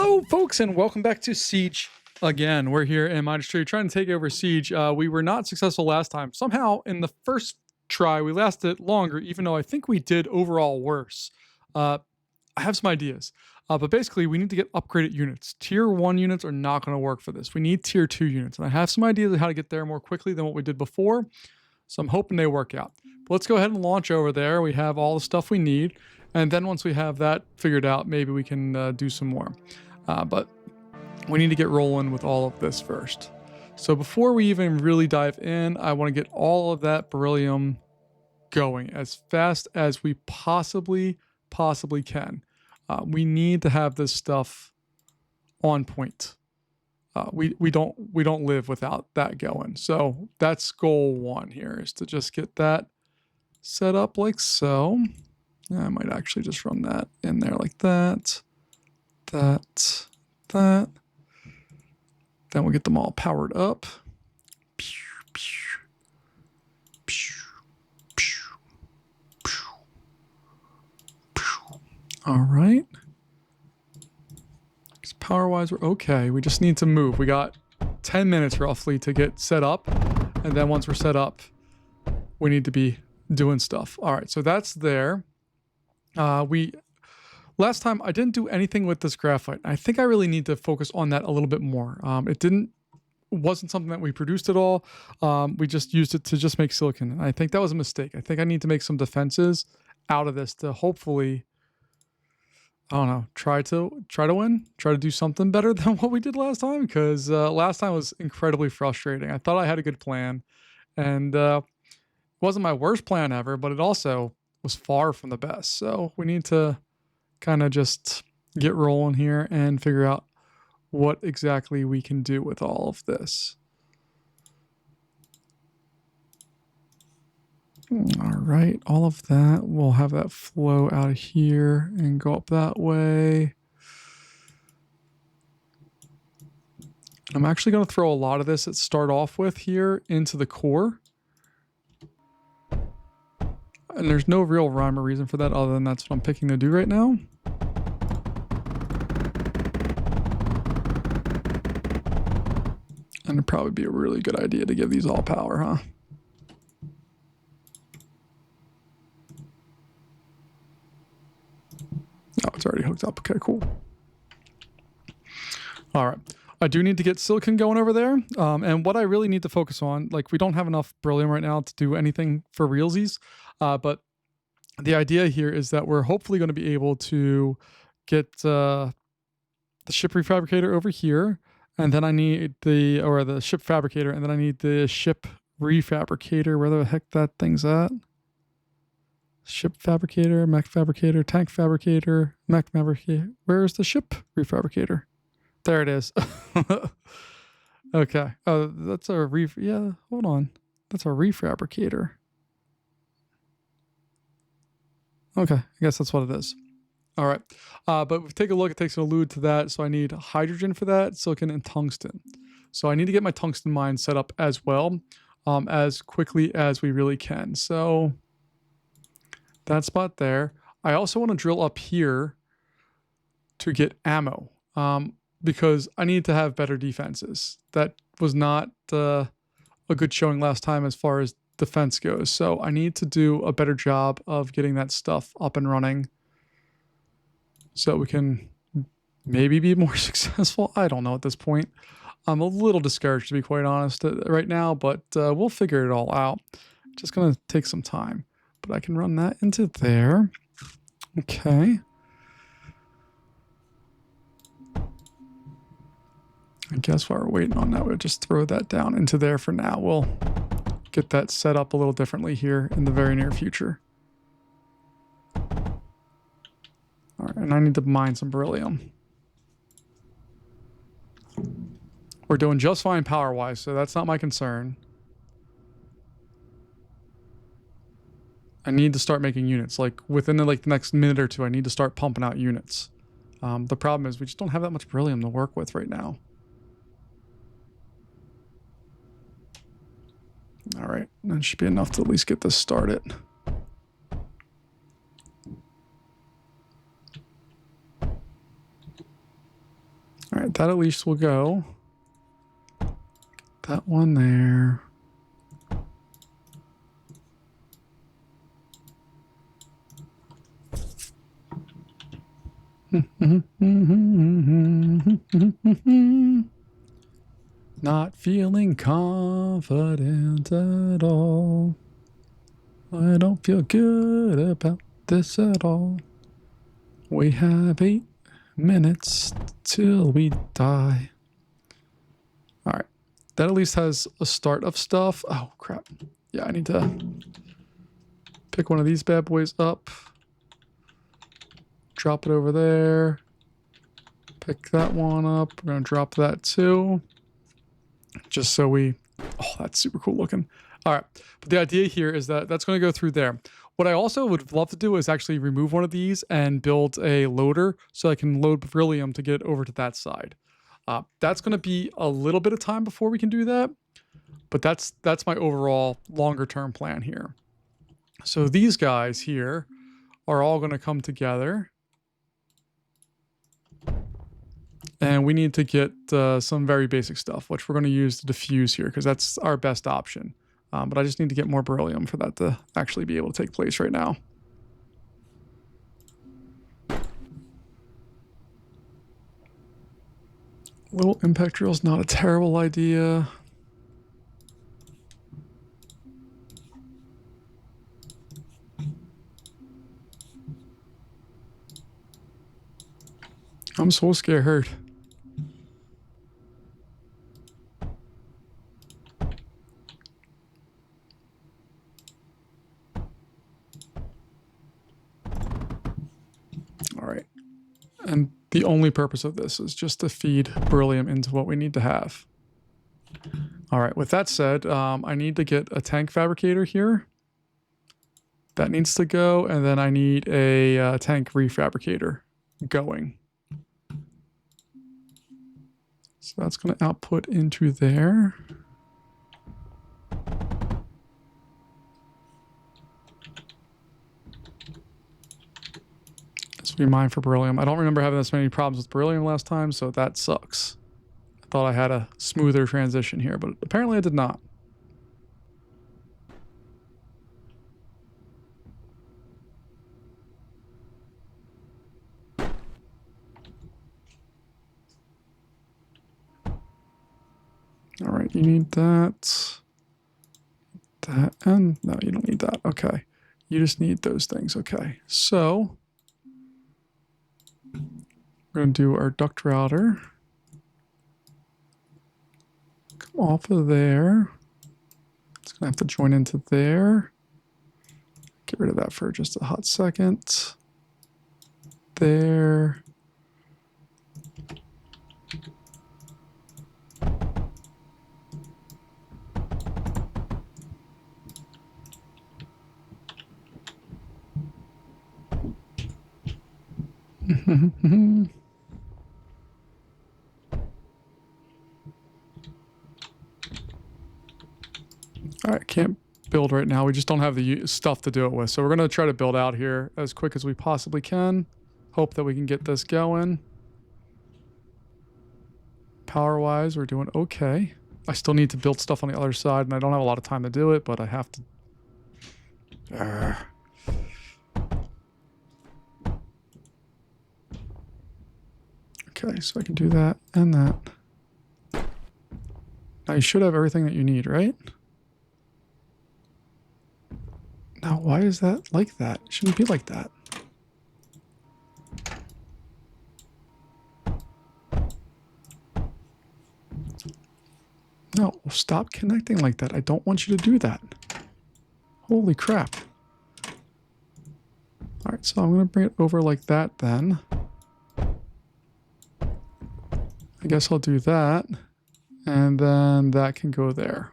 Hello, folks, and welcome back to Siege again. We're here in Mindustry trying to take over Siege. We were not successful last time. Somehow, in the first try, we lasted longer, even though I think we did overall worse. I have some ideas. But basically, we need to get upgraded units. Tier 1 units are not going to work for this. We need Tier 2 units. And I have some ideas of how to get there more quickly than what we did before. So I'm hoping they work out. But let's go ahead and launch over there. We have all the stuff we need. And then once we have that figured out, maybe we can do some more. But we need to get rolling with all of this first. So before we even really dive in, I want to get all of that beryllium going as fast as we possibly can. We need to have this stuff on point. We don't live without that going. So that's goal 1 here, is to just get that set up like so. I might actually just run that in there like that. Then we'll get them all powered up. All right. Power-wise, we're okay. We just need to move. We got 10 minutes roughly to get set up. And then once we're set up, we need to be doing stuff. All right, so that's there. Last time I didn't do anything with this graphite. I think I really need to focus on that a little bit more. It wasn't something that we produced at all. We just used it to just make silicon. And I think that was a mistake. I think I need to make some defenses out of this to hopefully, I don't know, try to win, try to do something better than what we did last time, because last time was incredibly frustrating. I thought I had a good plan, and it wasn't my worst plan ever, but it also was far from the best. So we need to kind of just get rolling here and figure out what exactly we can do with all of this. All right, all of that, we'll have that flow out of here and go up that way. I'm actually going to throw a lot of this that start off with here into the core. And there's no real rhyme or reason for that other than that's what I'm picking to do right now. And it'd probably be a really good idea to give these all power, huh? Oh, it's already hooked up. Okay, cool. All right. I do need to get silicon going over there. And what I really need to focus on, like, we don't have enough beryllium right now to do anything for realsies. But the idea here is that we're hopefully going to be able to get the ship refabricator over here. And then I need the ship fabricator. And then I need the ship refabricator, where the heck that thing's at. Ship fabricator, mech fabricator, tank fabricator, mech fabricator. Where's the ship refabricator? There it is. Okay. Oh, that's a yeah, hold on. That's a refabricator. Okay, I guess that's what it is. All right. But if we take a look, it takes an allude to that. So I need hydrogen for that, silicon, and tungsten. So I need to get my tungsten mine set up as well, as quickly as we really can. So that spot there. I also want to drill up here to get ammo, because I need to have better defenses. That was not a good showing last time as far as defense goes. So I need to do a better job of getting that stuff up and running so we can maybe be more successful. I don't know at this point. I'm a little discouraged, to be quite honest, right now, but we'll figure it all out. Just going to take some time. But I can run that into there. Okay. I guess while we're waiting on that, we'll just throw that down into there for now. We'll get that set up a little differently here in the very near future. All right, and I need to mine some beryllium. We're doing just fine power-wise, so that's not my concern. I need to start making units. Like, within the next minute or two, I need to start pumping out units. The problem is we just don't have that much beryllium to work with right now. All right, that should be enough to at least get this started. All right, that at least will go. That one there. Not feeling confident at all. I don't feel good about this at all. We have 8 minutes till we die. All right. That at least has a start of stuff. Oh, crap. Yeah, I need to pick one of these bad boys up. Drop it over there. Pick that one up. We're going to drop that too. Just so we... Oh, that's super cool looking. All right. But the idea here is that that's going to go through there. What I also would love to do is actually remove one of these and build a loader so I can load beryllium to get over to that side. That's going to be a little bit of time before we can do that. But that's my overall longer term plan here. So these guys here are all going to come together. And we need to get some very basic stuff, which we're going to use to diffuse here because that's our best option. But I just need to get more beryllium for that to actually be able to take place right now. Little impact drill is not a terrible idea. I'm so scared. All right. And the only purpose of this is just to feed beryllium into what we need to have. All right. With that said, I need to get a tank fabricator here. That needs to go. And then I need a tank refabricator going. So that's going to output into there. This will be mine for beryllium. I don't remember having this many problems with beryllium last time, so that sucks. I thought I had a smoother transition here, but apparently I did not. All right, you need that. That, and no, you don't need that. Okay. You just need those things. Okay. So we're going to do our duct router. Come off of there. It's going to have to join into there. Get rid of that for just a hot second. There. All right, can't build right now. We just don't have the stuff to do it with. So we're going to try to build out here as quick as we possibly can. Hope that we can get this going. Power-wise, we're doing okay. I still need to build stuff on the other side, and I don't have a lot of time to do it, but I have to... Okay, so I can do that and that. Now you should have everything that you need, right? Now, why is that like that? It shouldn't be like that. No, stop connecting like that. I don't want you to do that. Holy crap. All right, so I'm going to bring it over like that then. I guess I'll do that. And then that can go there.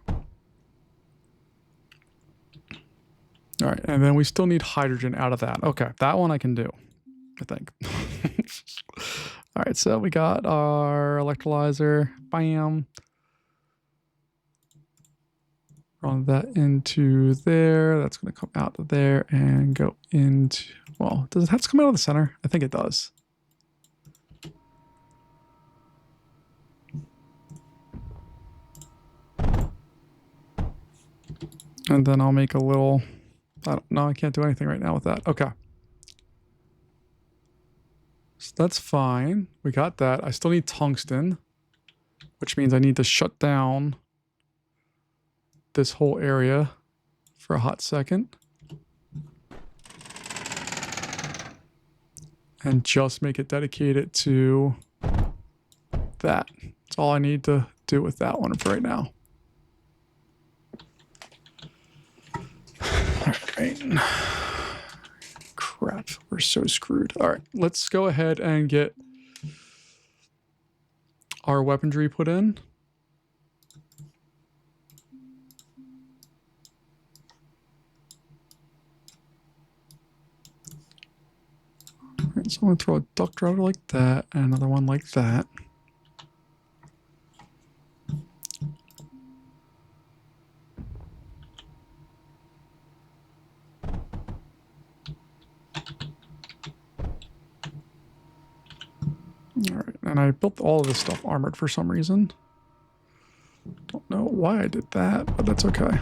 All right, and then we still need hydrogen out of that. Okay, that one I can do, I think. All right, so we got our electrolyzer. Bam. Run that into there. That's going to come out of there and go into... Well, does it have to come out of the center? I think it does. And then I'll make a little... I don't know. I can't do anything right now with that. Okay. So that's fine. We got that. I still need tungsten, which means I need to shut down this whole area for a hot second. And just make it dedicated to that. That's all I need to do with that one for right now. All right. Crap, we're so screwed. All right, let's go ahead and get our weaponry put in. All right, so I'm gonna throw a duck driver like that and another one like that. All right, and I built all of this stuff armored for some reason. Don't know why I did that, but that's okay.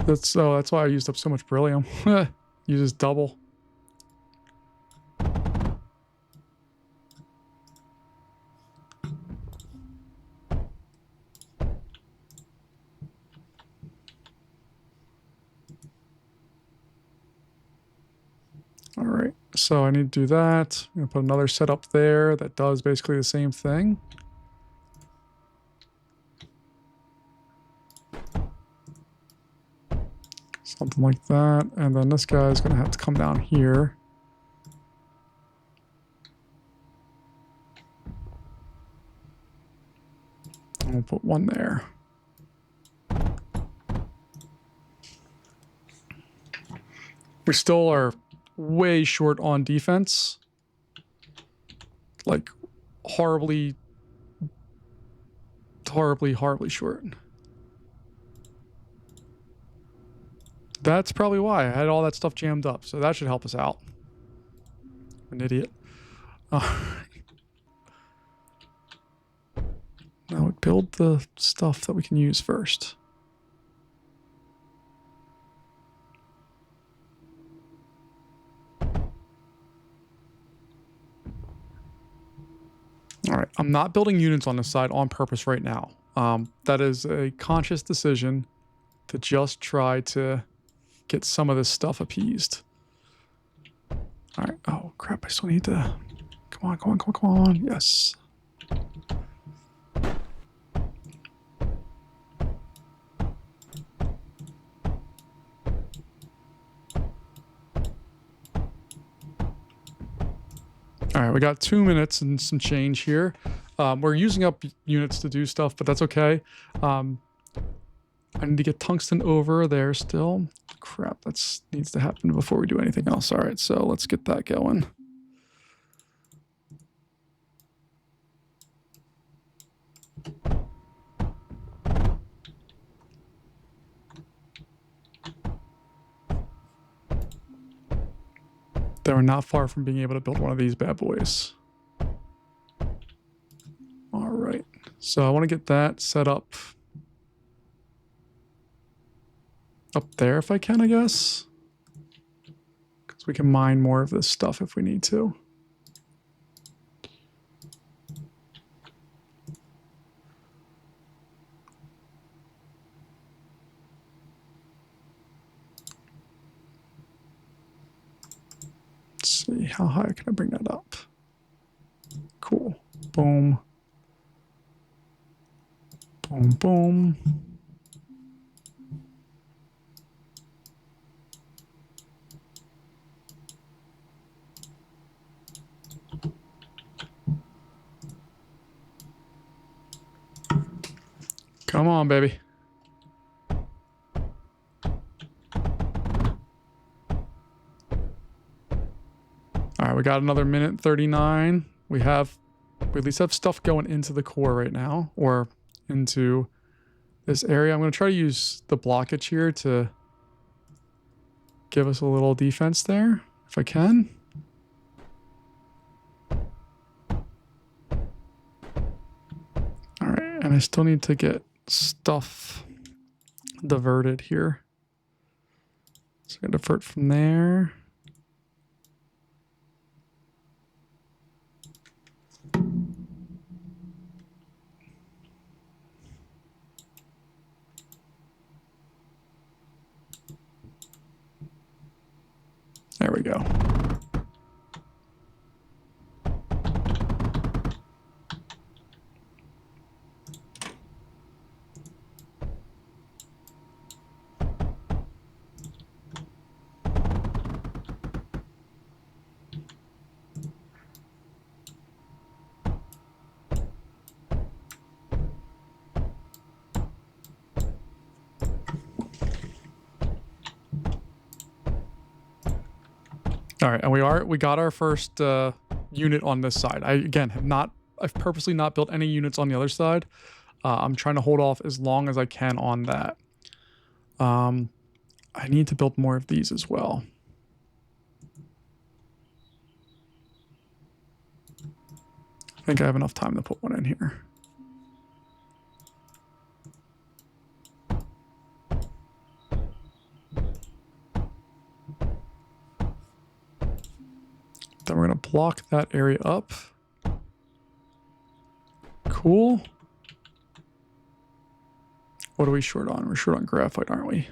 That's why I used up so much beryllium. Uses double. All right, so I need to do that. I'm gonna put another setup there that does basically the same thing. Something like that. And then this guy's gonna have to come down here. And we'll put one there. We still are way short on defense. Like horribly short. That's probably why I had all that stuff jammed up. So that should help us out. An idiot. Now we build the stuff that we can use first. All right, I'm not building units on this side on purpose right now. That is a conscious decision to just try to get some of this stuff appeased. All right. Oh, crap. I still need to... Come on, come on, come on, come on. Yes. All right, we got 2 minutes and some change here. We're using up units to do stuff, but that's okay. I need to get tungsten over there still. Crap, that needs to happen before we do anything else. All right, so let's get that going. They were not far from being able to build one of these bad boys. All right, so I want to get that set up there if I can, I guess. Because we can mine more of this stuff if we need to. Let's see, how high can I bring that up? Cool. Boom. Boom, boom. Come on, baby. All right, we got another minute 39. We at least have stuff going into the core right now, or into this area. I'm going to try to use the blockage here to give us a little defense there, if I can. All right, And I still need to get stuff diverted here. So I divert from there. There we go. All right, and we got our first unit on this side. I've purposely not built any units on the other side. I'm trying to hold off as long as I can on that. I need to build more of these as well. I think I have enough time to put one in here. Then we're going to block that area up. Cool. What are we short on? We're short on graphite, aren't we?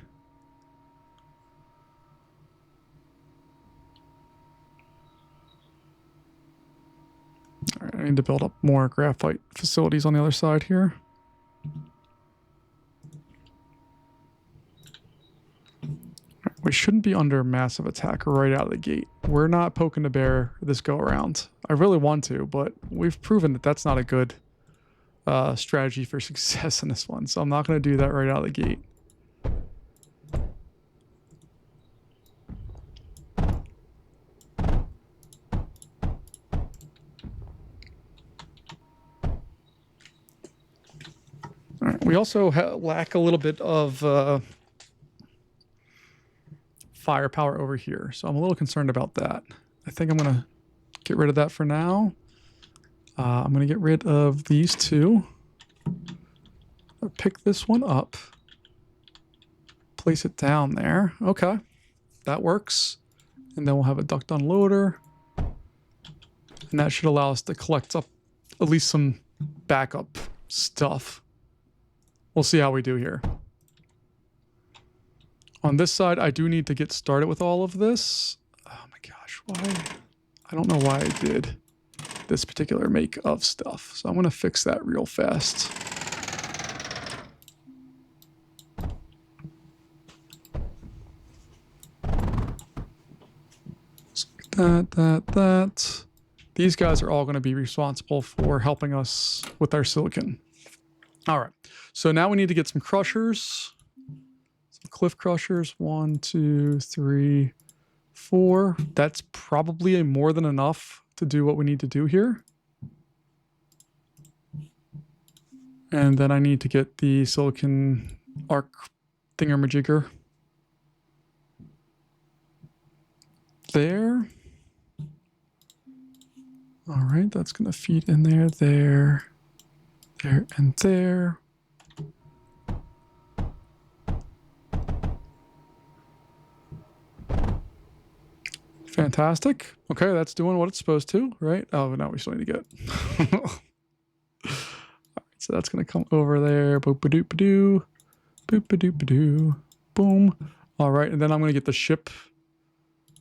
All right, I need to build up more graphite facilities on the other side here. We shouldn't be under massive attack right out of the gate. We're not poking the bear this go around. I really want to, but we've proven that that's not a good strategy for success in this one. So I'm not going to do that right out of the gate. All right, we also lack a little bit of firepower over here, so I'm a little concerned about that. I think I'm gonna get rid of that for now. I'm gonna get rid of these two. I'll pick this one up, place it down there. Okay, that works. And then we'll have a duct unloader, and that should allow us to collect up at least some backup stuff. We'll see how we do here. On this side, I do need to get started with all of this. Oh my gosh, why? I don't know why I did this particular make of stuff. So I'm going to fix that real fast. So that. These guys are all going to be responsible for helping us with our silicon. All right, so now we need to get some crushers. Cliff crushers, 1, 2, 3, 4. That's probably more than enough to do what we need to do here. And then I need to get the silicon arc thingamajigger there. All right, that's going to feed in there, there, and there. Fantastic. Okay, that's doing what it's supposed to, right? Oh, now we still need to get. All right, so that's going to come over there. Boop-a-doop-a-doo. Boop-a-doop-a-doo. Boom. All right, and then I'm going to get the ship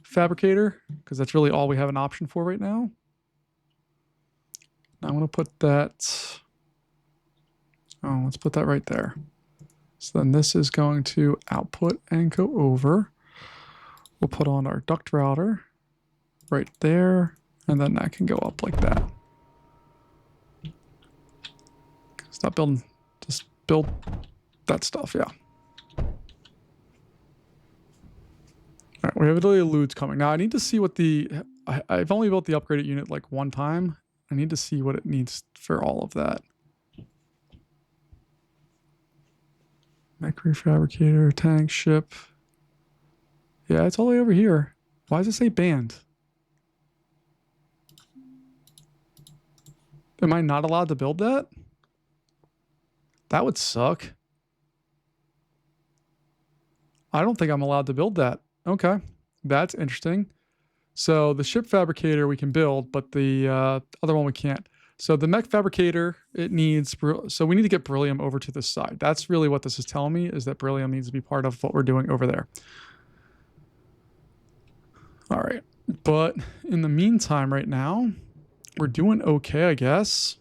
fabricator, because that's really all we have an option for right now. Now I'm going to put that... Oh, let's put that right there. So then this is going to output and go over. We'll put on our duct router right there, and then that can go up like that. Stop building, just build that stuff, yeah. All right, we have the eludes coming. Now I need to see what the, I've only built the upgraded unit like one time. I need to see what it needs for all of that. Mech refabricator, tank, ship. Yeah, it's all the way over here. Why does it say banned? Am I not allowed to build that? That would suck. I don't think I'm allowed to build that. Okay, that's interesting. So the ship fabricator we can build, but the other one we can't. So the mech fabricator, it needs, so we need to get beryllium over to this side. That's really what this is telling me, is that beryllium needs to be part of what we're doing over there. All right, but in the meantime right now, we're doing okay, I guess.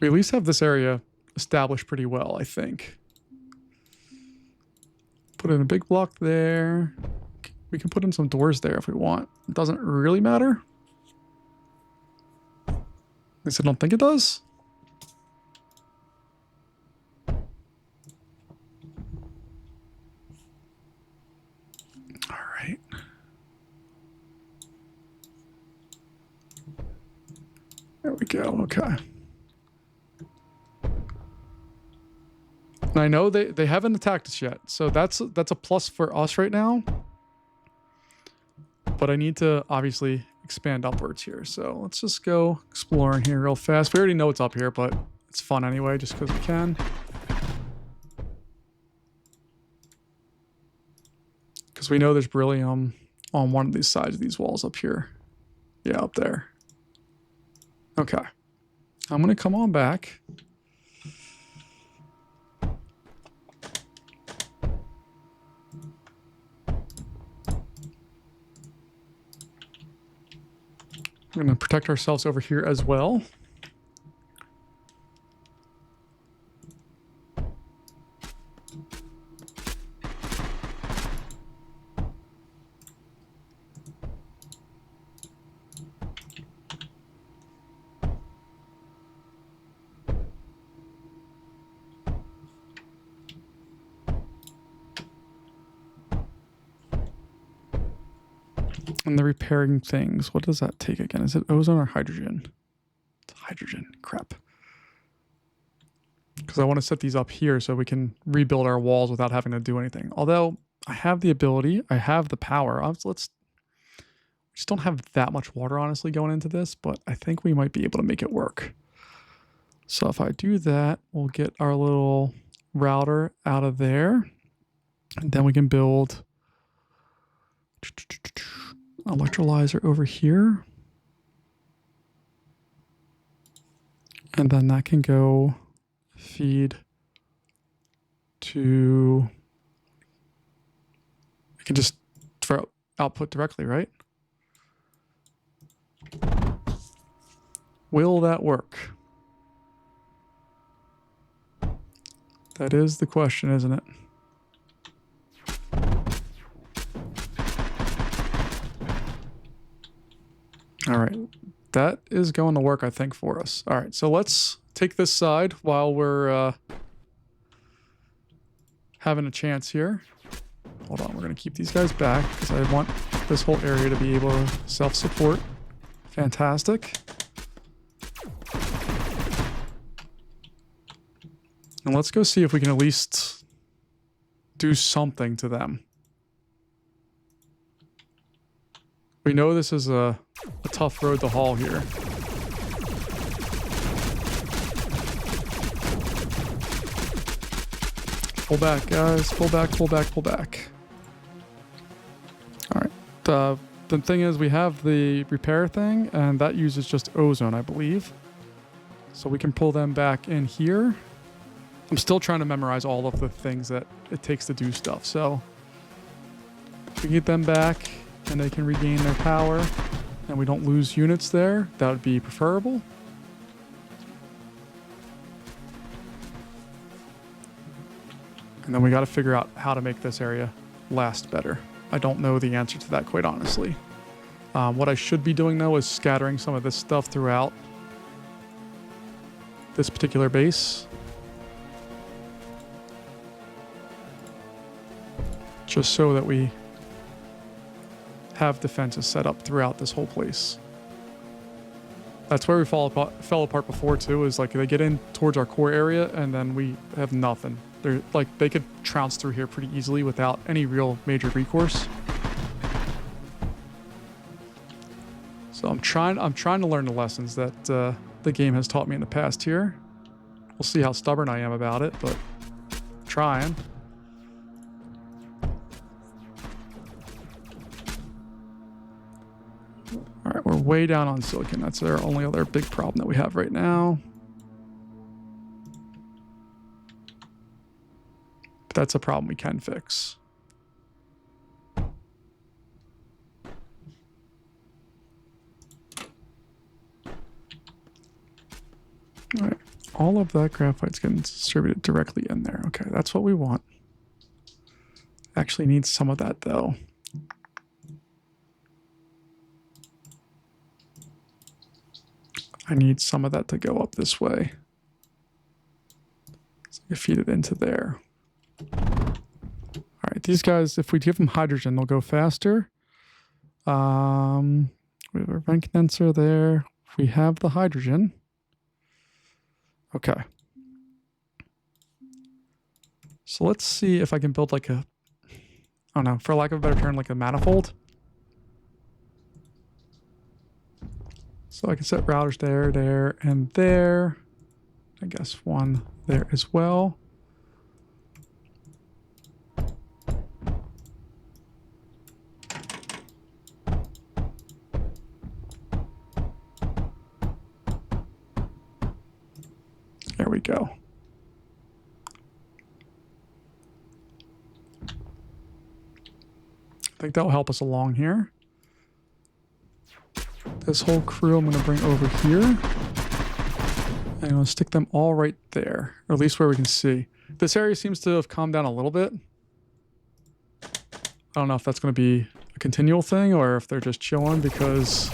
We at least have this area established pretty well, I think. Put in a big block there. We can put in some doors there if we want. It doesn't really matter. At least I don't think it does. All right. There we go. Okay. And I know they haven't attacked us yet, so that's a plus for us right now. But I need to obviously expand upwards here. So let's just go exploring here real fast. We already know what's up here, but it's fun anyway, just because we can. Because we know there's beryllium on one of these sides of these walls up here. Yeah, up there. Okay. I'm going to come on back. We're going to protect ourselves over here as well. And the repairing things, what does that take again? Is it ozone or hydrogen? It's hydrogen. Crap. Because I want to set these up here so we can rebuild our walls without having to do anything. Although I have the ability, I have the power. Let's just don't have that much water, honestly, going into this, but I think we might be able to make it work. So if I do that, we'll get our little router out of there. And then we can build electrolyzer over here. And then that can go feed to, we can just throw output directly, right? Will that work? That is the question, isn't it? All right, that is going to work, I think, for us. All right, so let's take this side while we're having a chance here. Hold on, we're going to keep these guys back because I want this whole area to be able to self-support. Fantastic. And let's go see if we can at least do something to them. We know this is a tough road to haul here. Pull back, guys. Pull back, pull back, pull back. All right. The thing is, we have the repair thing, and that uses just ozone, I believe. So we can pull them back in here. I'm still trying to memorize all of the things that it takes to do stuff. So if we get them back and they can regain their power and we don't lose units there, that would be preferable. And then we got to figure out how to make this area last better. I don't know the answer to that, quite honestly. What I should be doing, though, is scattering some of this stuff throughout this particular base. Just so that we have defenses set up throughout this whole place. That's where we fell apart before, too, is like they get in towards our core area and then we have nothing. They're like, they could trounce through here pretty easily without any real major recourse. So So I'm trying to learn the lessons that the game has taught me in the past here. We'll see how stubborn I am about it, but I'm trying. All right, we're way down on silicon. That's our only other big problem that we have right now. But that's a problem we can fix. All right, all of that graphite's getting distributed directly in there. Okay, that's what we want. Actually need some of that though. I need some of that to go up this way. So I can feed it into there. All right, these guys, if we give them hydrogen, they'll go faster. We have a vent condenser there. We have the hydrogen. Okay. So let's see if I can build like a, I don't know, for lack of a better term, like a manifold. So I can set routers there, there, and there. I guess one there as well. There we go. I think that'll help us along here. This whole crew I'm going to bring over here. And I'm going to stick them all right there, or at least where we can see. This area seems to have calmed down a little bit. I don't know if that's going to be a continual thing or if they're just chilling because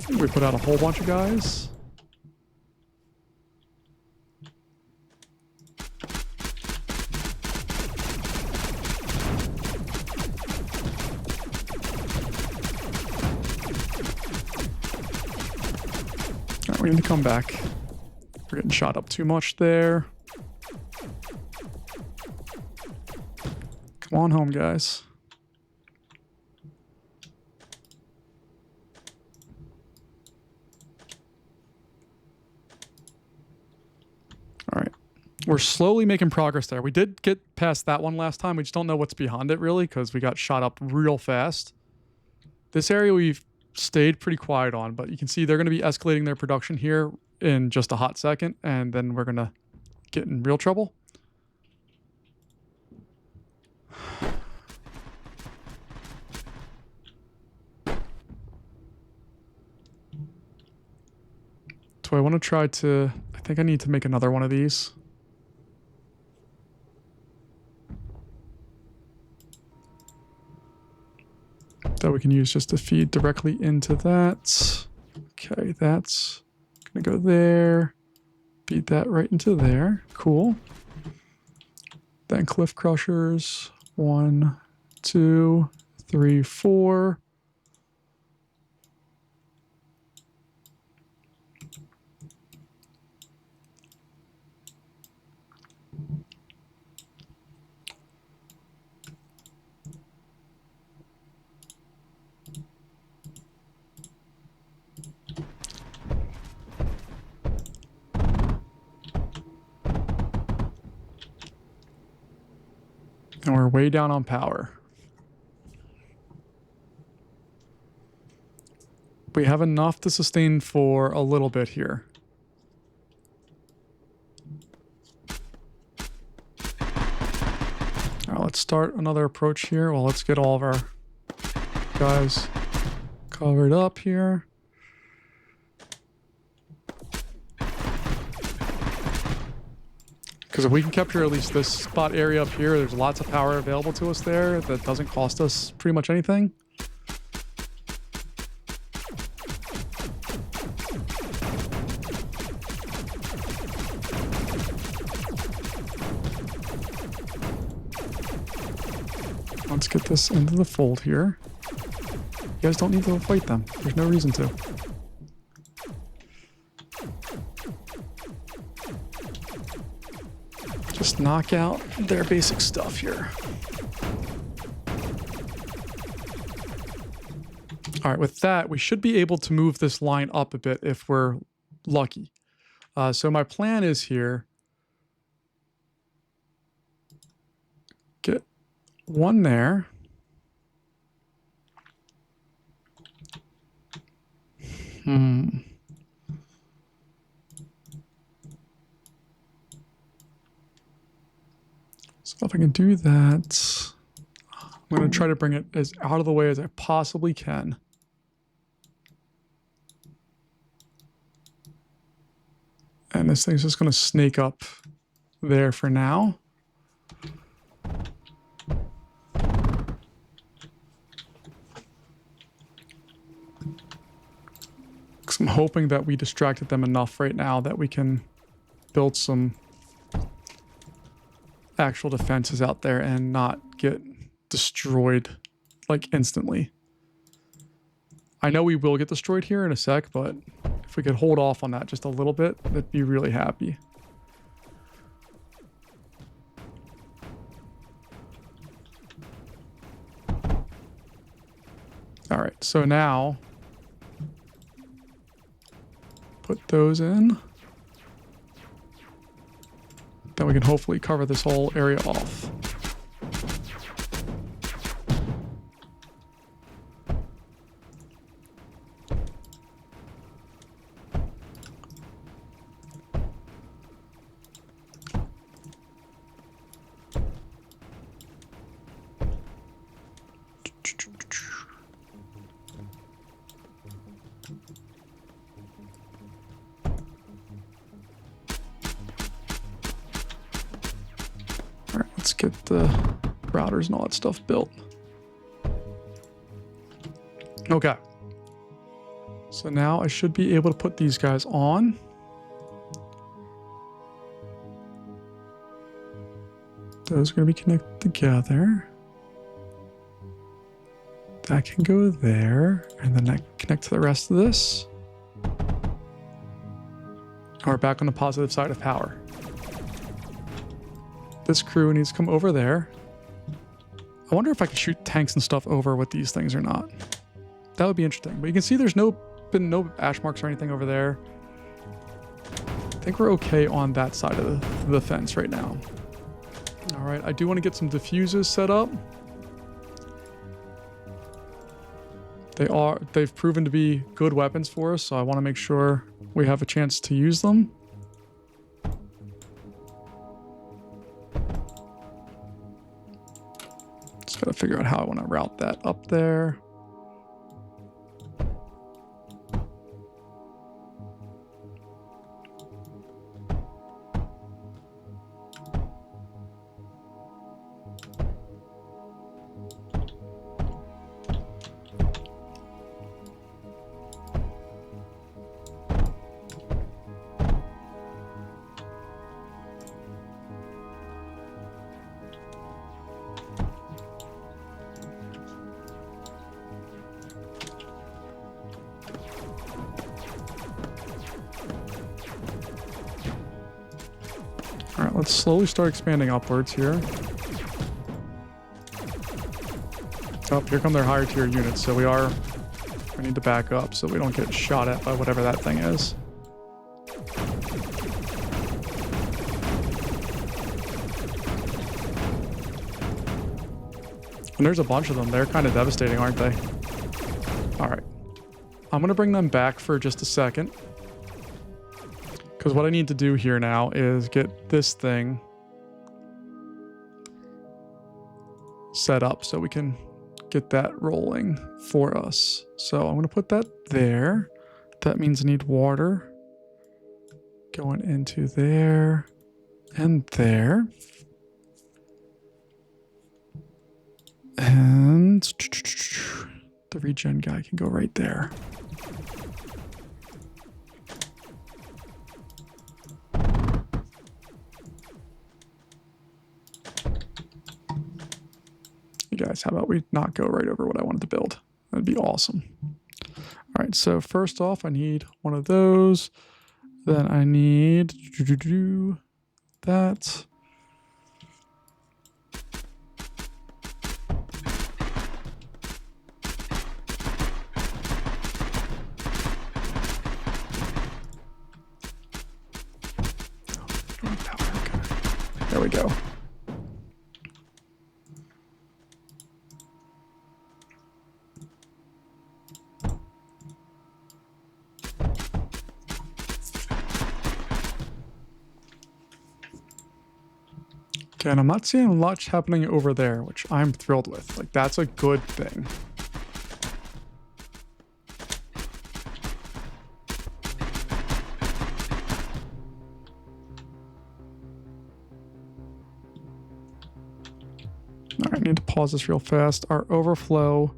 we put out a whole bunch of guys. We need to come back. We're getting shot up too much there. Come on home, guys. All right. We're slowly making progress there. We did get past that one last time. We just don't know what's behind it, really, because we got shot up real fast. This area we've stayed pretty quiet on, but you can see they're going to be escalating their production here in just a hot second, and then we're going to get in real trouble. So I want to try to, I think I need to make another one of these. That we can use just to feed directly into that. Okay, that's gonna go there. Feed that right into there. Cool. Then cliff crushers. 1, 2, 3, 4. And we're way down on power. We have enough to sustain for a little bit here. All right, let's start another approach here. Well, let's get all of our guys covered up here. Because if we can capture at least this spot area up here, there's lots of power available to us there that doesn't cost us pretty much anything. Let's get this into the fold here. You guys don't need to fight them. There's no reason to. Just knock out their basic stuff here. All right, with that, we should be able to move this line up a bit if we're lucky. So my plan is here. Get one there. So if I can do that, I'm going to try to bring it as out of the way as I possibly can. And this thing's just going to snake up there for now. Because I'm hoping that we distracted them enough right now that we can build some actual defenses out there and not get destroyed like instantly. I know we will get destroyed here in a sec, but if we could hold off on that just a little bit, that'd be really happy. All right, so now put those in. Then we can hopefully cover this whole area off. Let's get the routers and all that stuff built. Okay. So now I should be able to put these guys on. Those are going to be connected together. That can go there. And then that connect to the rest of this. And we're back on the positive side of power. This crew needs to come over there. I wonder if I can shoot tanks and stuff over with these things or not. That would be interesting. But you can see there's been no ash marks or anything over there. I think we're okay on that side of the fence right now. All right, I do want to get some diffusers set up. They've proven to be good weapons for us, so I want to make sure we have a chance to use them. Just gotta figure out how I want to route that up there. All right, let's slowly start expanding upwards here. Oh, here come their higher tier units, so we need to back up so we don't get shot at by whatever that thing is. And there's a bunch of them. They're kind of devastating, aren't they? All right. I'm going to bring them back for just a second. Because what I need to do here now is get this thing set up so we can get that rolling for us. So I'm going to put that there. That means I need water going into there and there. And the regen guy can go right there. You guys, how about we not go right over what I wanted to build? That'd be awesome. All right, so first off, I need one of those. Then I need that. There we go. Okay, and I'm not seeing much happening over there, which I'm thrilled with. Like, that's a good thing. All right, I need to pause this real fast. Our overflow,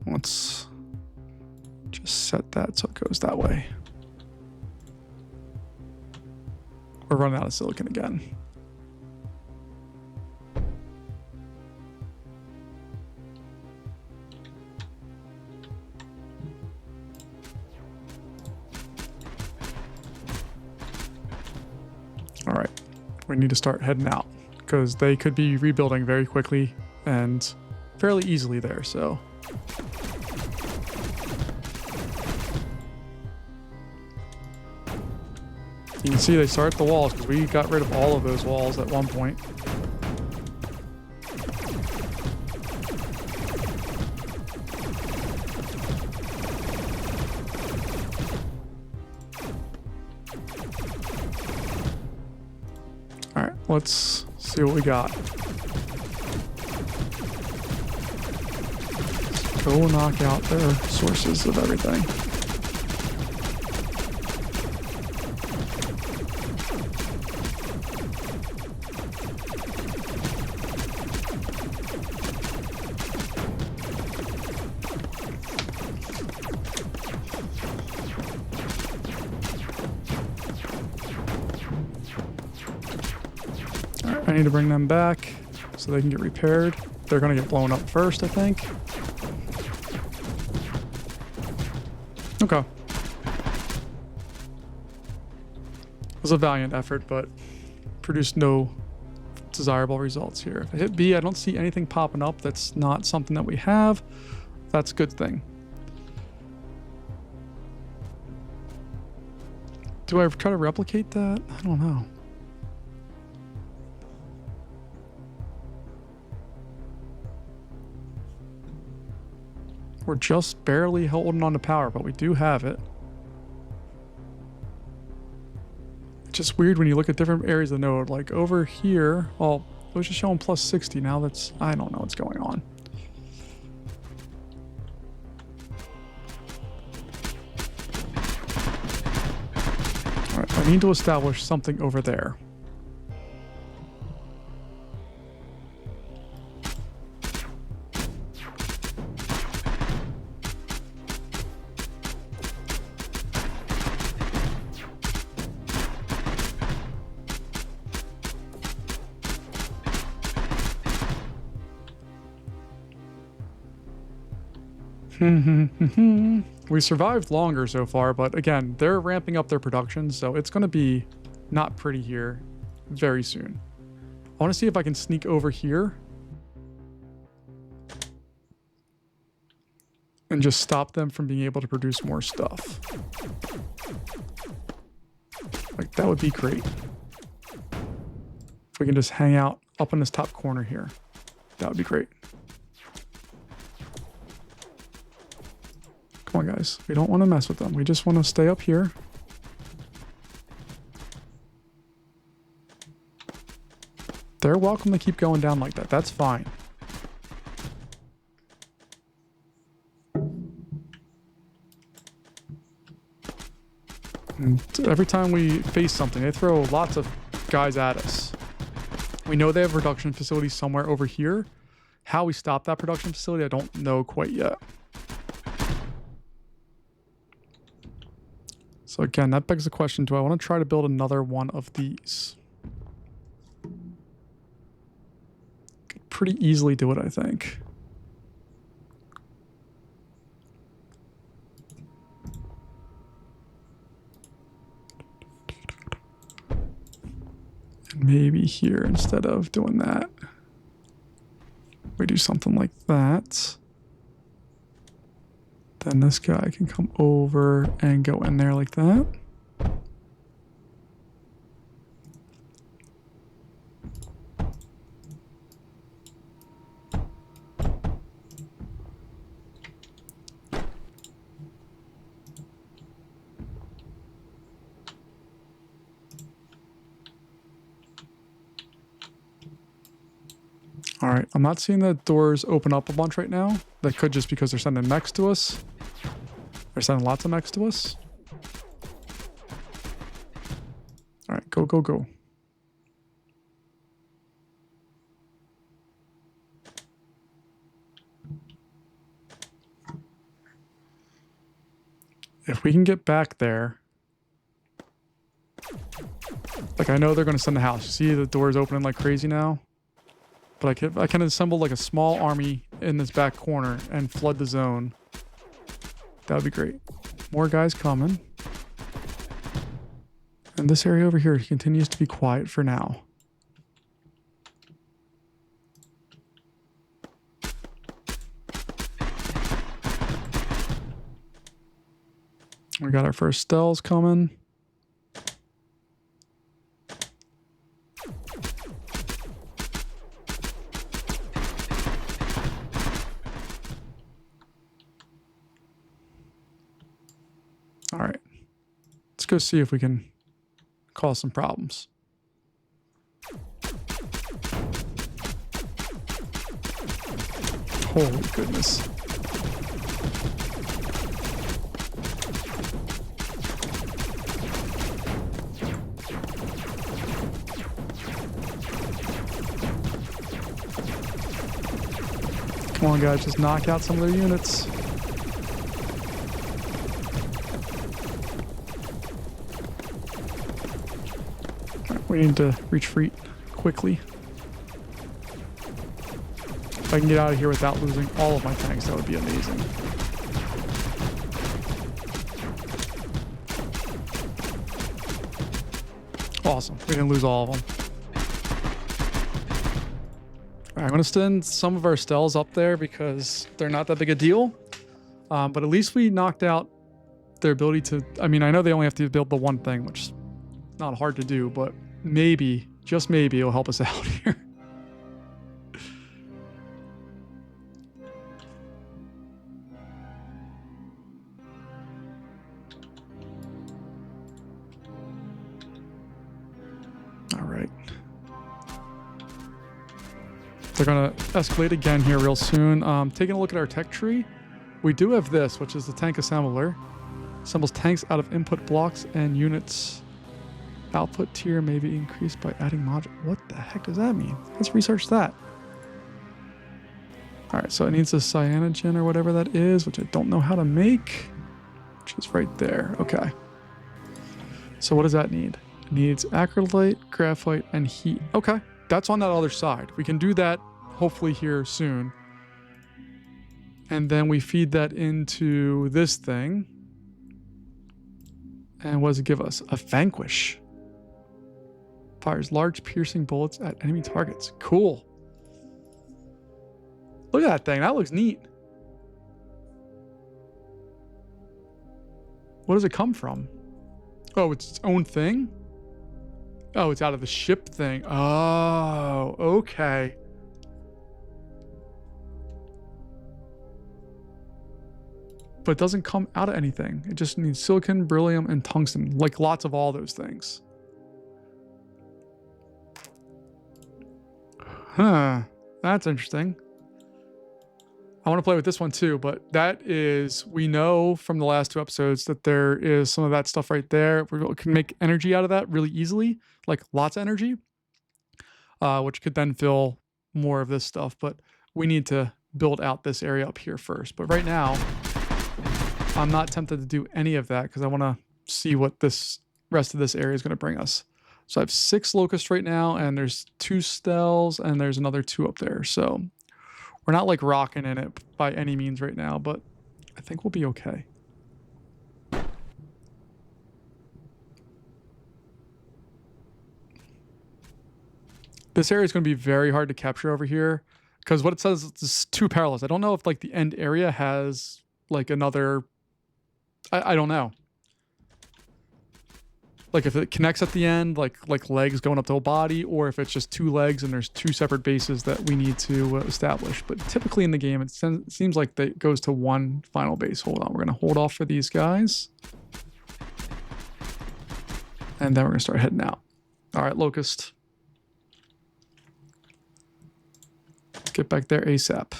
let's just set that so it goes that way. We're running out of silicon again. All right, we need to start heading out because they could be rebuilding very quickly and fairly easily there, so. You can see they start the walls because we got rid of all of those walls at one point. All right, let's see what we got. Go knock out their sources of everything. I need to bring them back so they can get repaired. They're going to get blown up first, I think. Okay. It was a valiant effort, but produced no desirable results here. If I hit B, I don't see anything popping up. That's not something that we have. That's a good thing. Do I try to replicate that? I don't know. We're just barely holding on to power, but we do have it. It's just weird when you look at different areas of the node. Like over here, well, it was just showing plus 60. Now that's, I don't know what's going on. All right, I need to establish something over there. We survived longer so far, but again, they're ramping up their production, so it's going to be not pretty here very soon. I want to see if I can sneak over here and just stop them from being able to produce more stuff. Like, that would be great. If we can just hang out up in this top corner here, that would be great. Come on, guys. We don't want to mess with them. We just want to stay up here. They're welcome to keep going down like that. That's fine. And every time we face something, they throw lots of guys at us. We know they have a production facility somewhere over here. How we stop that production facility, I don't know quite yet. So again, that begs the question, do I want to try to build another one of these? Could pretty easily do it, I think. And maybe here, instead of doing that, we do something like that. Then this guy can come over and go in there like that. All right, I'm not seeing the doors open up a bunch right now. That could just because they're sending mechs to us. They're sending lots of mechs to us. All right, go, go, go. If we can get back there. Like, I know they're going to send the house. You see the doors opening like crazy now? But I can assemble like a small army in this back corner and flood the zone. That would be great. More guys coming. And this area over here continues to be quiet for now. We got our first Stells coming. All right. Let's go see if we can cause some problems. Holy goodness. Come on, guys, just knock out some of their units. Right, we need to retreat quickly. If I can get out of here without losing all of my tanks, that would be amazing. Awesome. We didn't lose all of them. All right, I'm going to send some of our Stells up there because they're not that big a deal. But at least we knocked out their ability to... I mean, I know they only have to build the one thing, which is not hard to do, but maybe, just maybe, it'll help us out here. All right. They're going to escalate again here real soon. Taking a look at our tech tree, we do have this, which is the tank assembler. Assembles tanks out of input blocks and units. Output tier may be increased by adding module. What the heck does that mean? Let's research that. All right, so it needs a cyanogen or whatever that is, which I don't know how to make, which is right there. Okay. So what does that need? It needs acrylite, graphite, and heat. Okay, that's on that other side. We can do that hopefully here soon. And then we feed that into this thing. And what does it give us? A vanquish. Fires large piercing bullets at enemy targets. Cool. Look at that thing. That looks neat. What does it come from? Oh, it's its own thing? Oh, it's out of the ship thing. Oh, okay. But it doesn't come out of anything. It just needs silicon, beryllium, and tungsten. Like lots of all those things. Huh. That's interesting. I want to play with this one too, but that is, we know from the last 2 episodes that there is some of that stuff right there. We can make energy out of that really easily, like lots of energy, which could then fill more of this stuff. But we need to build out this area up here first. But right now, I'm not tempted to do any of that because I want to see what this rest of this area is going to bring us. So I have 6 locusts right now, and there's 2 Stells, and there's another 2 up there. So we're not like rocking in it by any means right now, but I think we'll be okay. This area is going to be very hard to capture over here because what it says is 2 parallels. I don't know if like the end area has like another... I don't know. Like if it connects at the end, like legs going up the whole body, or if it's just 2 legs and there's 2 separate bases that we need to establish. But typically in the game, it seems like it goes to 1 final base. Hold on, we're going to hold off for these guys. And then we're going to start heading out. All right, Locust. get back there ASAP.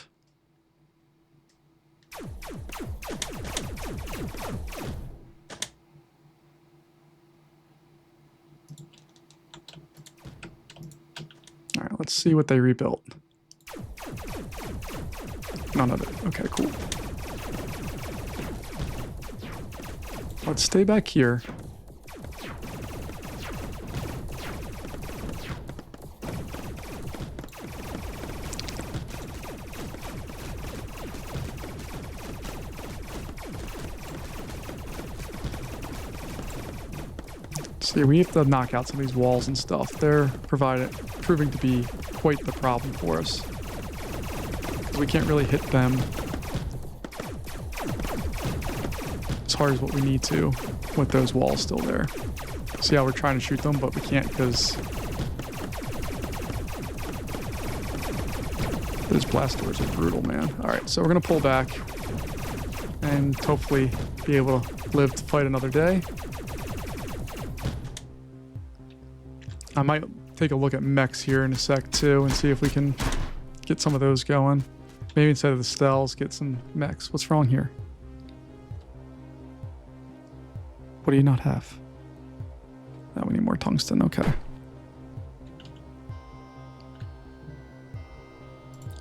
All right, let's see what they rebuilt. None of it. Okay, cool. Let's stay back here. See, we have to knock out some of these walls and stuff. They're proving to be quite the problem for us. We can't really hit them as hard as what we need to with those walls still there. See how we're trying to shoot them, but we can't because those blast doors are brutal, man. All right, so we're gonna pull back and hopefully be able to live to fight another day. I might take a look at mechs here in a sec too and see if we can get some of those going. Maybe instead of the Stells, get some mechs. What's wrong here? What do you not have? Oh, we need more tungsten. Okay.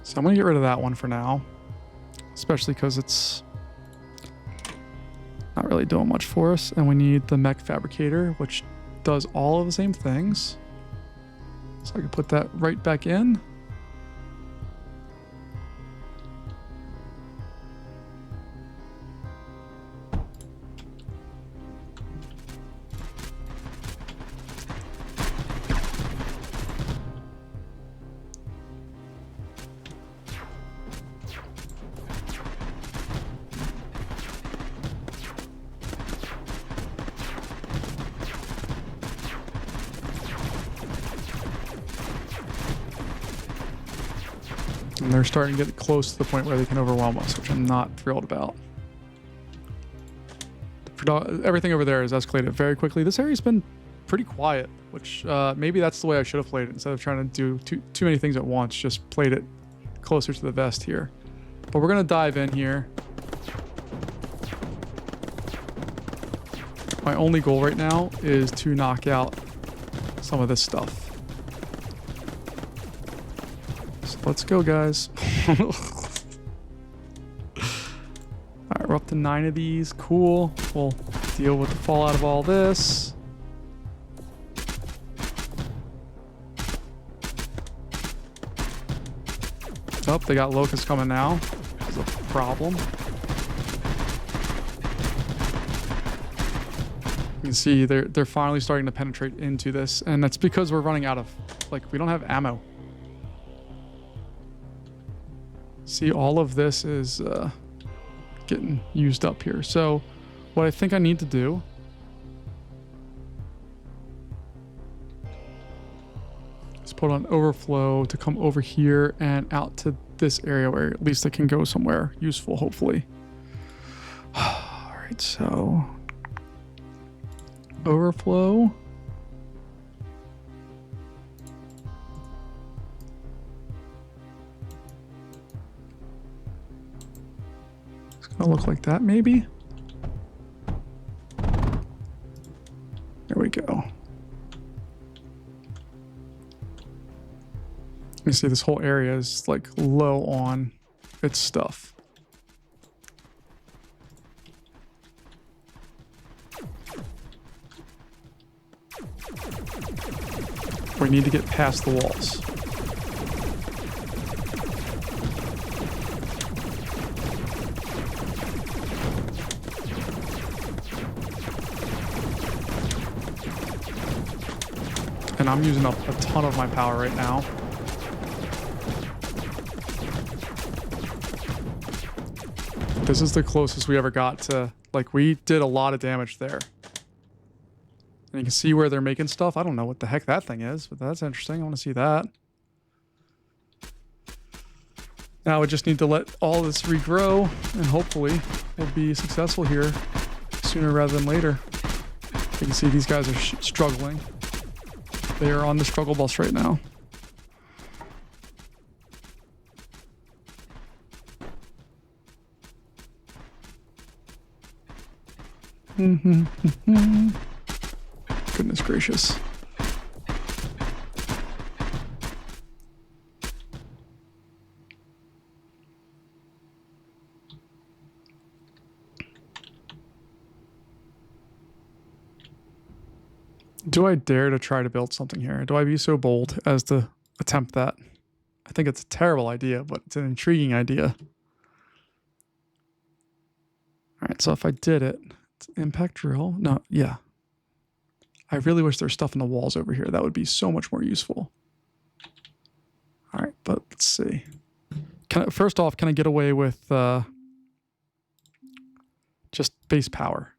So I'm going to get rid of that one for now. Especially because it's not really doing much for us. And we need the mech fabricator, which does all of the same things. So I can put that right back in. And they're starting to get close to the point where they can overwhelm us, which I'm not thrilled about. Everything over there has escalated very quickly. This area's been pretty quiet, which maybe that's the way I should have played it. Instead of trying to do too many things at once, just played it closer to the vest here. But we're going to dive in here. My only goal right now is to knock out some of this stuff. Let's go, guys. All right, we're up to 9 of these. Cool. We'll deal with the fallout of all this. Oh, they got locusts coming now. This is a problem. You can see they're finally starting to penetrate into this, and that's because we're running out of, like, we don't have ammo. See, all of this is getting used up here. So what I think I need to do is put on overflow to come over here and out to this area where at least it can go somewhere useful, hopefully. All right, so overflow. Gonna look like that, maybe. There we go. You see this whole area is like low on its stuff. We need to get past the walls. And I'm using up a ton of my power right now. This is the closest we ever got to, like, we did a lot of damage there. And you can see where they're making stuff. I don't know what the heck that thing is, but that's interesting. I want to see that. Now we just need to let all this regrow, and hopefully we'll be successful here sooner rather than later. You can see these guys are struggling. They are on the struggle bus right now. Goodness gracious. Do I dare to try to build something here? Do I be so bold as to attempt that? I think it's a terrible idea, but it's an intriguing idea. All right, so if I did it, it's impact drill. No, yeah. I really wish there was stuff in the walls over here. That would be so much more useful. All right, but let's see. First off, can I get away with just base power?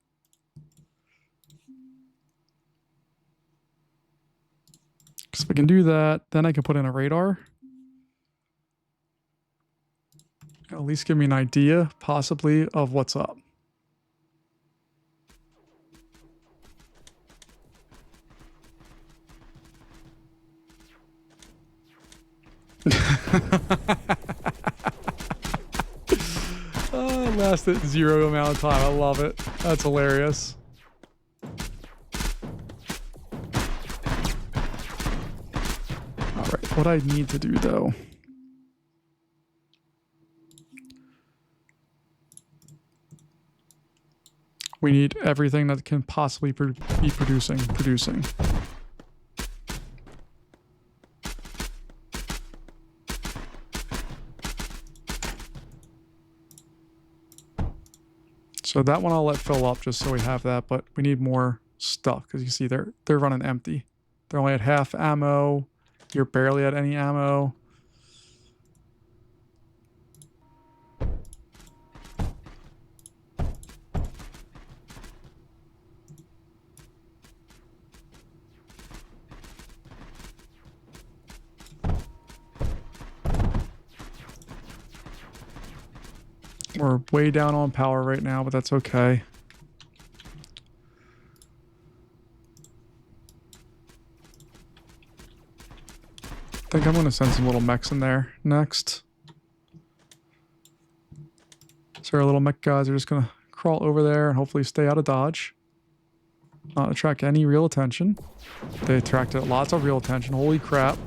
Because if I can do that, then I can put in a radar. At least give me an idea, possibly, of what's up. Oh, it lasted 0 amount of time. I love it. That's hilarious. All right, what I need to do though. We need everything that can possibly be producing. So that one I'll let fill up just so we have that, but we need more stuff because you see they're running empty. They're only at half ammo. You're barely at any ammo. We're way down on power right now, but that's okay. I think I'm going to send some little mechs in there next. So our little mech guys are just going to crawl over there and hopefully stay out of dodge. Not attract any real attention. They attracted lots of real attention. Holy crap.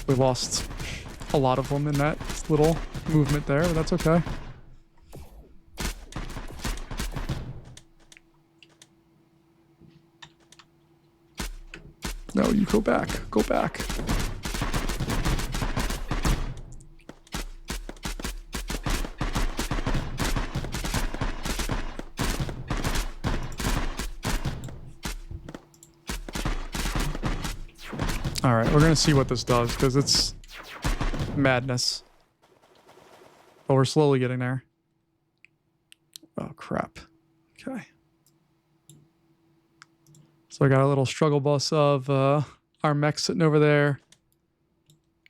We lost a lot of them in that little movement there, but that's okay. No, you go back. Go back. All right, we're going to see what this does because it's madness. But we're slowly getting there. Oh, crap. Okay. So I got a little struggle bus of our mech sitting over there.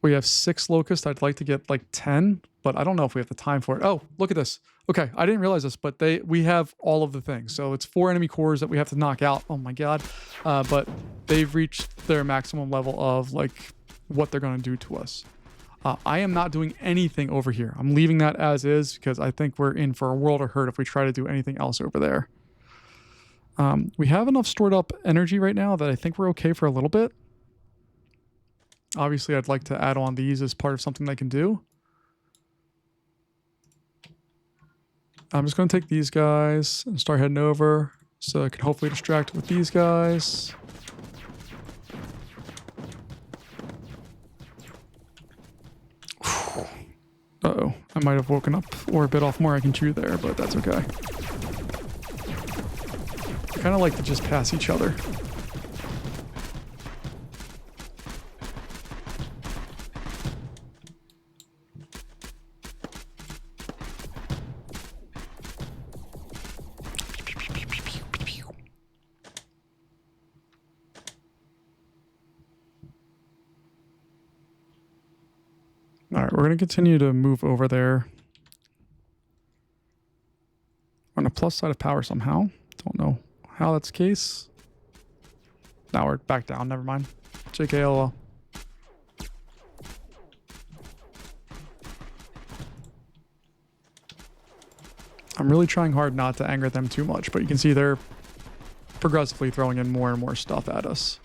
We have 6 locusts. I'd like to get like 10, but I don't know if we have the time for it. Oh, look at this. Okay, I didn't realize this, but we have all of the things. So it's 4 enemy cores that we have to knock out. Oh my god. But they've reached their maximum level of like what they're going to do to us. I am not doing anything over here. I'm leaving that as is because I think we're in for a world of hurt if we try to do anything else over there. We have enough stored up energy right now that I think we're okay for a little bit. Obviously, I'd like to add on these as part of something they can do. I'm just going to take these guys and start heading over so I can hopefully distract with these guys. Uh-oh, I might have woken up or a bit off more I can chew there, but that's okay. I kind of like to just pass each other. All right, we're going to continue to move over there. On the plus side of power somehow. Don't know how that's the case. Now we're back down. Never mind. JKLL. I'm really trying hard not to anger them too much, but you can see they're progressively throwing in more and more stuff at us.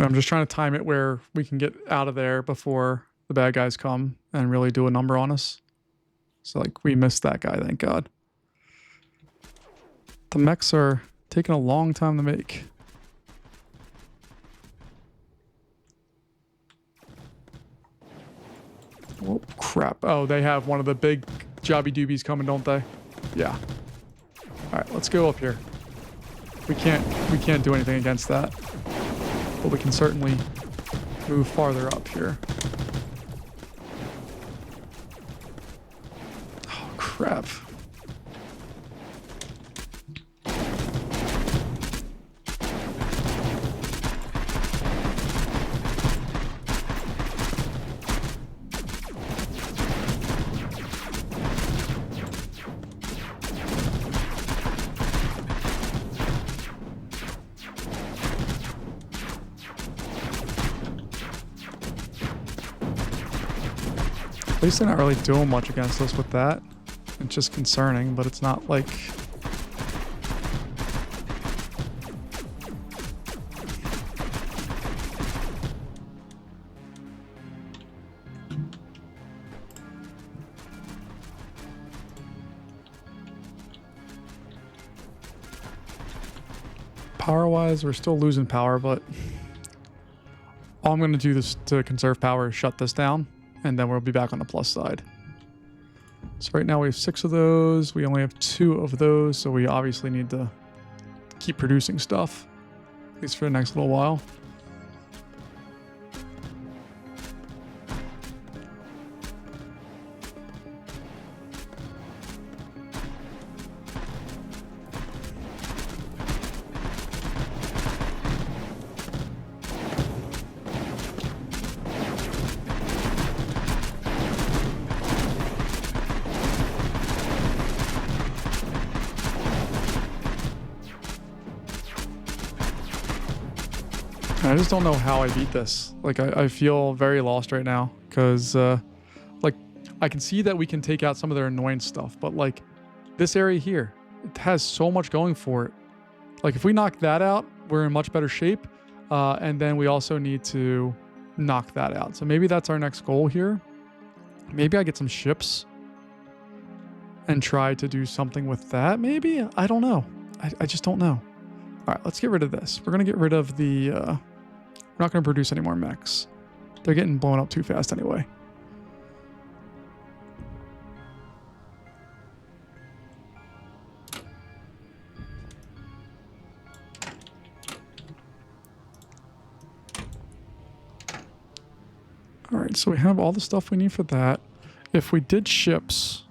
I'm just trying to time it where we can get out of there before the bad guys come and really do a number on us. So, like, we missed that guy, thank God. The mechs are taking a long time to make. Oh, crap. Oh, they have one of the big jobby doobies coming, don't they? Yeah. Alright, let's go up here. We can't do anything against that. But we can certainly move farther up here. Oh, crap. At least they're not really doing much against us with that. It's just concerning, but it's not like... Power-wise, we're still losing power, but all I'm going to do this to conserve power is shut this down. And then we'll be back on the plus side. So right now we have 6 of those. We only have 2 of those, so we obviously need to keep producing stuff, at least for the next little while. I just don't know how I beat this. Like, I feel very lost right now because, like, I can see that we can take out some of their annoying stuff, but, like, this area here, it has so much going for it. Like, if we knock that out, we're in much better shape, and then we also need to knock that out. So maybe that's our next goal here. Maybe I get some ships and try to do something with that, maybe? I don't know. I just don't know. All right, let's get rid of this. We're going to get rid of the... we're not going to produce any more mechs. They're getting blown up too fast anyway. All right, so we have all the stuff we need for that. If we did ships...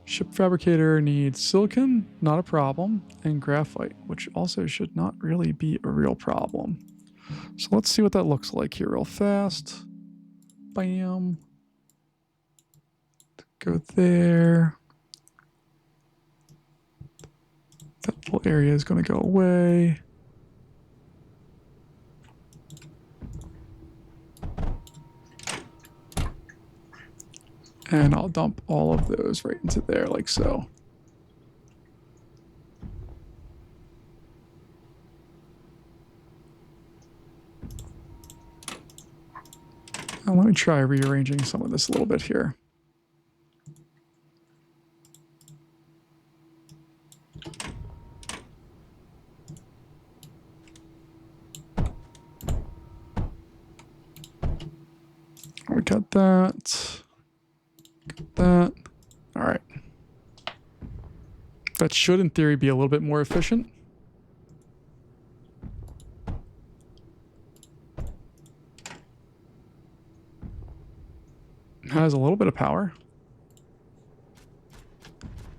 Ship fabricator needs silicon, not a problem, and graphite, which also should not really be a real problem. So let's see what that looks like here real fast. Bam. Go there. That little area is going to go away. And I'll dump all of those right into there like so. Now let me try rearranging some of this a little bit here. We got that. That. All right. That should, in theory, be a little bit more efficient. It has a little bit of power.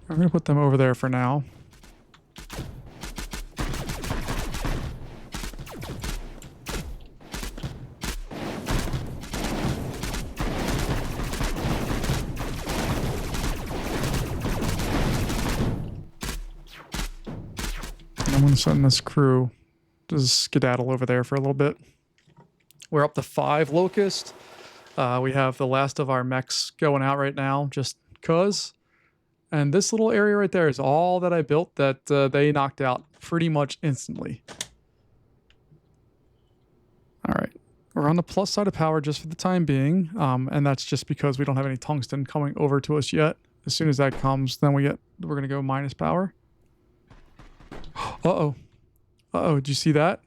I'm going to put them over there for now. I'm going to send this crew to skedaddle over there for a little bit. We're up to 5 locusts. We have the last of our mechs going out right now, just cuz. And this little area right there is all that I built that they knocked out pretty much instantly. All right. We're on the plus side of power just for the time being. And that's just because we don't have any tungsten coming over to us yet. As soon as that comes, then we're going to go minus power. Uh-oh. Uh-oh. Did you see that?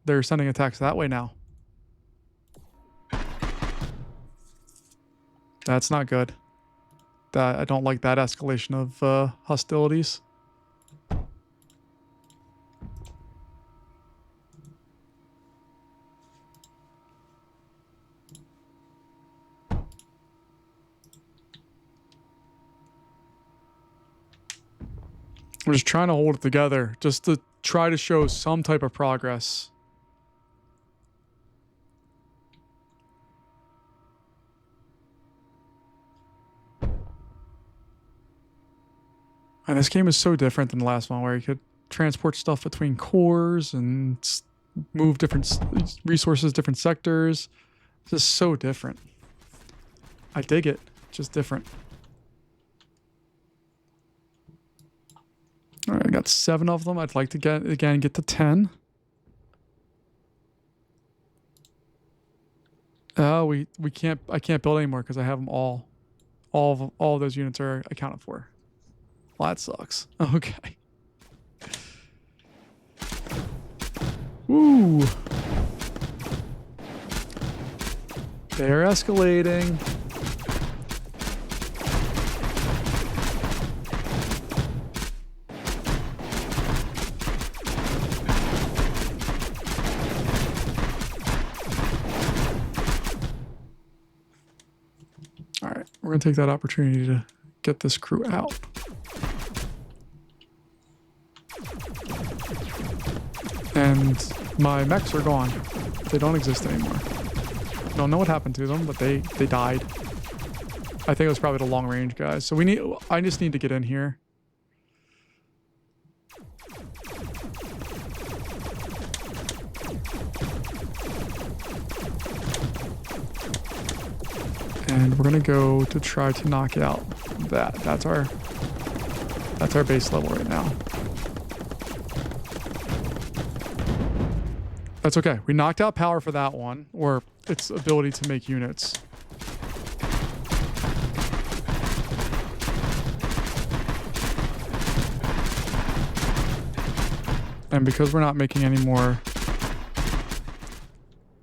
They're sending attacks that way now. That's not good. I don't like that escalation of hostilities. I'm just trying to hold it together, just to try to show some type of progress. And this game is so different than the last one, where you could transport stuff between cores and move different resources, different sectors. This is so different. I dig it. Just different. All right, I got 7 of them. I'd like to get to 10. Oh, we can't. I can't build anymore because I have them all. All of those units are accounted for. Well, that sucks. Okay. Woo. They're escalating. All right, we're going to take that opportunity to get this crew out. And my mechs are gone. They don't exist anymore. Don't know what happened to them, but they died. I think it was probably the long range guys. So I just need to get in here. And we're gonna go to try to knock out that. That's our base level right now. That's okay. We knocked out power for that one, or its ability to make units. And because we're not making any more,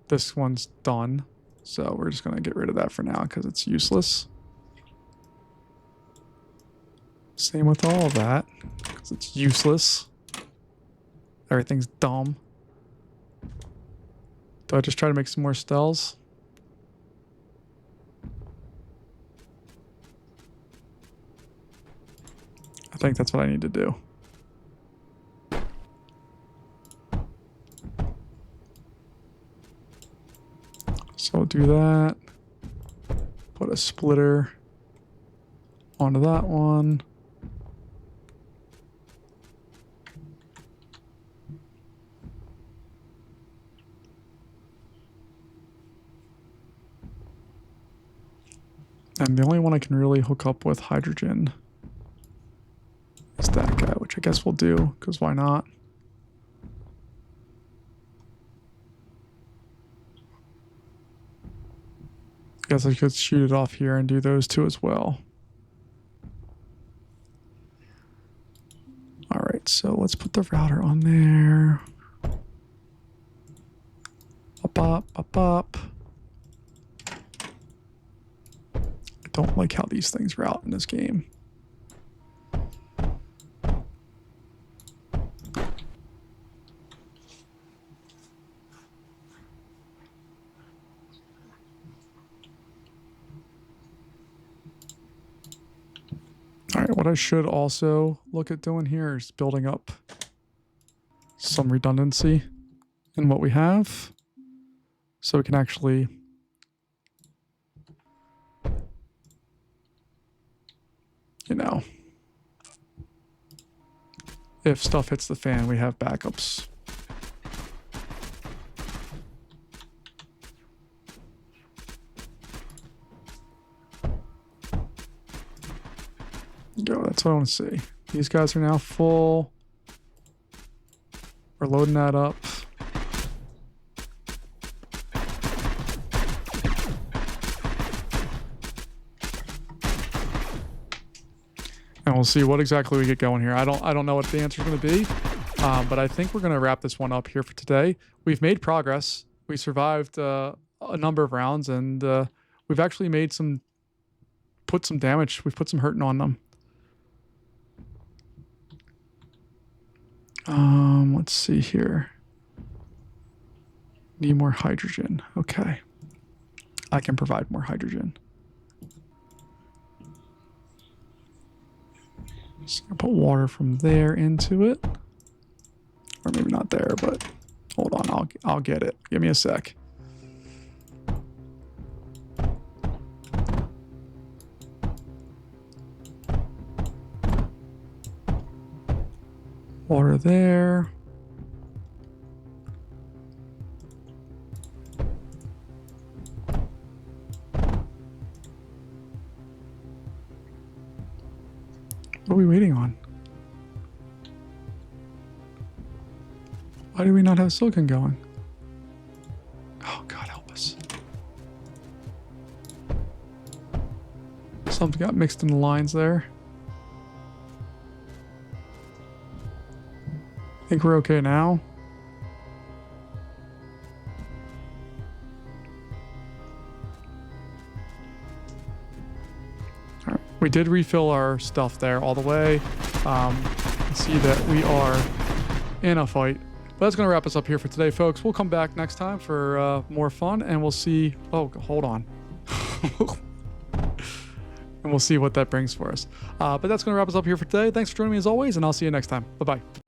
this one's done. So we're just going to get rid of that for now because it's useless. Same with all of that because it's useless. Everything's dumb. Do I just try to make some more stells? I think that's what I need to do. So I'll do that. Put a splitter onto that one. And the only one I can really hook up with hydrogen is that guy, which I guess we'll do, because why not? I guess I could shoot it off here and do those two as well. All right, so let's put the router on there. Up, up, up, up. I don't like how these things route in this game. All right, what I should also look at doing here is building up some redundancy in what we have so we can actually if stuff hits the fan, we have backups. Go, that's what I want to see. These guys are now full. We're loading that up. And we'll see what exactly we get going here. I don't know what the answer is going to be, but I think we're going to wrap this one up here for today. We've made progress. We survived a number of rounds, and we've actually put some damage. We've put some hurting on them. Let's see here. Need more hydrogen. Okay. I can provide more hydrogen. So I'll put water from there into it. Or maybe not there, but hold on, I'll get it. Give me a sec. Water there. What are we waiting on? Why do we not have silicon going? Oh, God help us. Something got mixed in the lines there. I think we're okay now. All right. We did refill our stuff there all the way. See that we are in a fight. But that's going to wrap us up here for today, folks. We'll come back next time for more fun, and we'll see... Oh, hold on. And we'll see what that brings for us. But that's going to wrap us up here for today. Thanks for joining me as always, and I'll see you next time. Bye-bye.